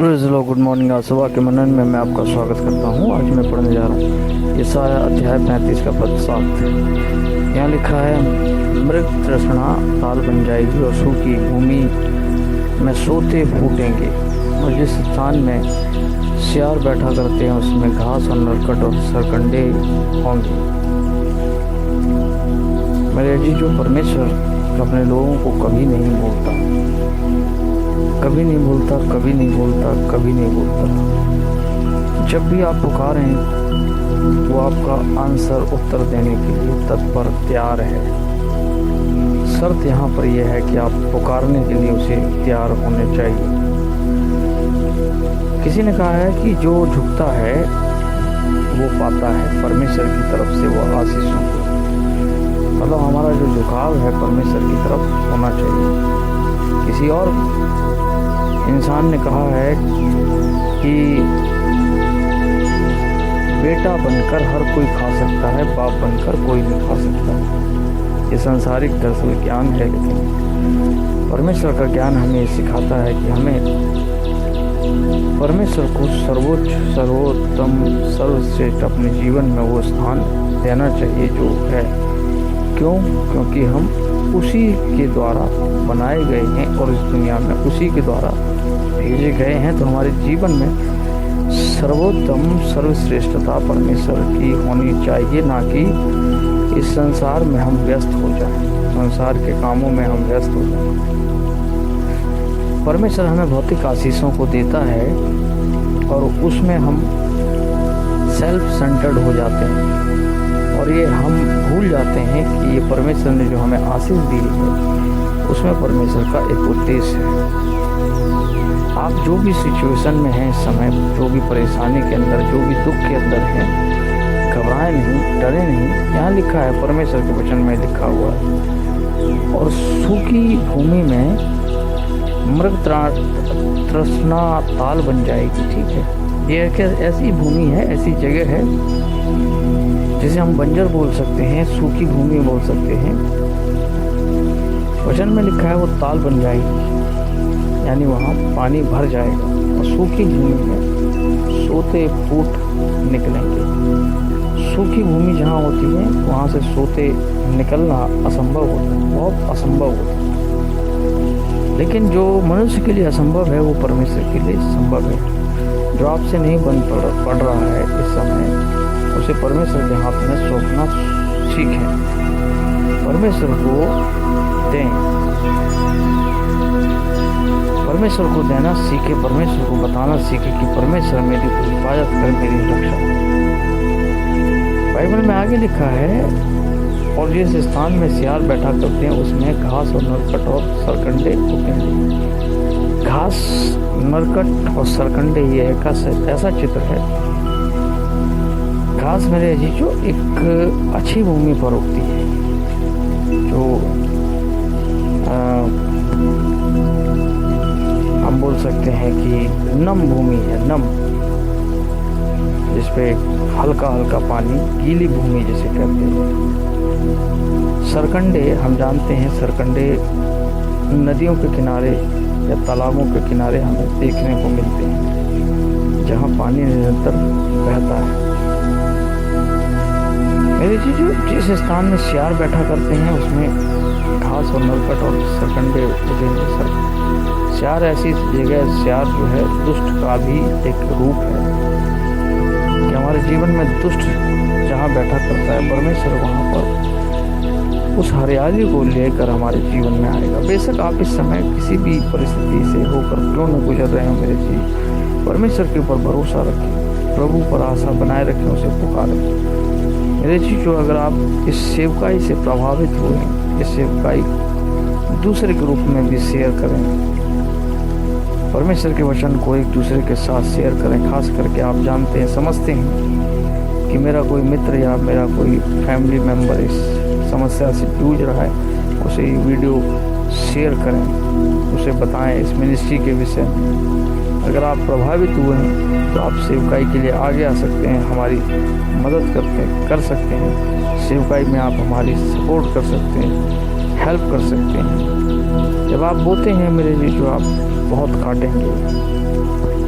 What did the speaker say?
Praise the Lord. Good morning. आज सुबह के मनन में मैं आपका स्वागत करता हूँ। आज मैं पढ़ने जा रहा हूँ यशायाह अध्याय 35 का पद 7। यहाँ लिखा है, मृग तृष्णा ताल बन जाएगी और सूखी भूमि में सोते फूटेंगे, और जिस स्थान में सियार बैठा करते हैं उसमें घास और नरकट और सरकंडे होंगे। मेरे जी, जो परमेश्वर अपने लोगों को कभी नहीं भूलता, कभी नहीं भूलता, कभी नहीं भूलता, कभी नहीं भूलता। जब भी आप पुकारें वो आपका आंसर उत्तर देने के लिए तत्पर तैयार है। शर्त यहाँ पर यह है कि आप पुकारने के लिए उसे तैयार होने चाहिए। किसी ने कहा है कि जो झुकता है वो पाता है परमेश्वर की तरफ से वो आशीषों को। मतलब हमारा जो झुकाव है परमेश्वर की तरफ होना चाहिए। किसी और इंसान ने कहा है कि बेटा बनकर हर कोई खा सकता है, बाप बनकर कोई नहीं खा सकता। ये सांसारिक दरअसल ज्ञान है, लेकिन परमेश्वर का ज्ञान हमें सिखाता है कि हमें परमेश्वर को सर्वोच्च, सर्वोत्तम, सर्वश्रेष्ठ अपने जीवन में वो स्थान देना चाहिए जो है। क्यों? क्योंकि हम उसी के द्वारा बनाए गए हैं और इस दुनिया में उसी के द्वारा भेजे गए हैं। तो हमारे जीवन में सर्वोत्तम, सर्वश्रेष्ठता परमेश्वर की होनी चाहिए, ना कि इस संसार में हम व्यस्त हो जाएं, संसार के कामों में हम व्यस्त हो जाएं। परमेश्वर हमें भौतिक आशीषों को देता है और उसमें हम सेल्फ सेंटर्ड हो जाते हैं, और ये हम भूल जाते हैं कि ये परमेश्वर ने जो हमें आशीष दी है उसमें परमेश्वर का एक उद्देश्य है। आप जो भी सिचुएशन में हैं इस समय, जो भी परेशानी के अंदर, जो भी दुख के अंदर हैं, घबराएं नहीं, डरे नहीं। यहाँ लिखा है, परमेश्वर के वचन में लिखा हुआ है, और सूखी भूमि में मृग तृष्णा ताल बन जाएगी। ठीक है, ये ऐसी भूमि है, ऐसी जगह है जिसे हम बंजर बोल सकते हैं, सूखी भूमि बोल सकते हैं। वचन में लिखा है वो ताल बन जाएगी, यानी वहाँ पानी भर जाएगा, और सूखी भूमि में सोते फूट निकलेंगे। सूखी भूमि जहाँ होती है वहाँ से सोते निकलना असंभव होता है, बहुत असंभव होता है। लेकिन जो मनुष्य के लिए असंभव है वो परमेश्वर के लिए संभव है। जो आपसे नहीं बन पड़ रहा है इस समय, उसे परमेश्वर के हाथ में सौंपना सीखें। परमेश्वर को दें, परमेश्वर को देना सीखे, परमेश्वर को बताना सीखे कि परमेश्वर मेरी हिफाजत कर, मेरी रक्षा। बाइबल में आगे लिखा है, और जिस स्थान में सियार बैठा करते हैं उसमें घास और नरकट और सरकंडे उगेंगे। घास, नरकट और सरकंडे ये एक ऐसा चित्र है। घास मेरे अजीजों एक अच्छी भूमि पर उगती है, जो हम बोल सकते हैं कि नम भूमि है, नम, जिसपे हल्का हल्का पानी, गीली भूमि जिसे कहते हैं। सरकंडे हम जानते हैं, सरकंडे नदियों के किनारे या तालाबों के किनारे हमें देखने को मिलते हैं, जहाँ पानी निरंतर बहता है। मेरे चीज़ों, जिस स्थान में सियार बैठा करते हैं उसमें घास और नरकट और सरकंडे उगेंगे। सियार ऐसी जगह, सियार जो है दुष्ट का भी एक रूप है कि हमारे जीवन में दुष्ट जहाँ बैठा करता है, परमेश्वर वहाँ पर उस हरियाली को लेकर हमारे जीवन में आएगा। बेशक आप इस समय किसी भी परिस्थिति से होकर क्यों न गुजर रहे हो, मेरे जी, परमेश्वर के ऊपर भरोसा रखें, प्रभु पर आशा बनाए रखें, उसे पुकारें। मेरे चीज़ों, अगर आप इस सेवकाई से प्रभावित हुए, इस सेवकाई दूसरे के रूप में भी शेयर करें, परमेश्वर के वचन को एक दूसरे के साथ शेयर करें। खास करके आप जानते हैं, समझते हैं कि मेरा कोई मित्र या मेरा कोई फैमिली मेम्बर इस समस्या से जूझ रहा है, उसे ये वीडियो शेयर करें, उसे बताएं इस मिनिस्ट्री के विषय में। अगर आप प्रभावित हुए हैं तो आप सेवकाई के लिए आगे आ सकते हैं, हमारी मदद कर सकते हैं। सेवकाई में आप हमारी सपोर्ट कर सकते हैं, हेल्प कर सकते हैं। जब आप बोते हैं मेरे लिए, जो आप बहुत काटेंगे।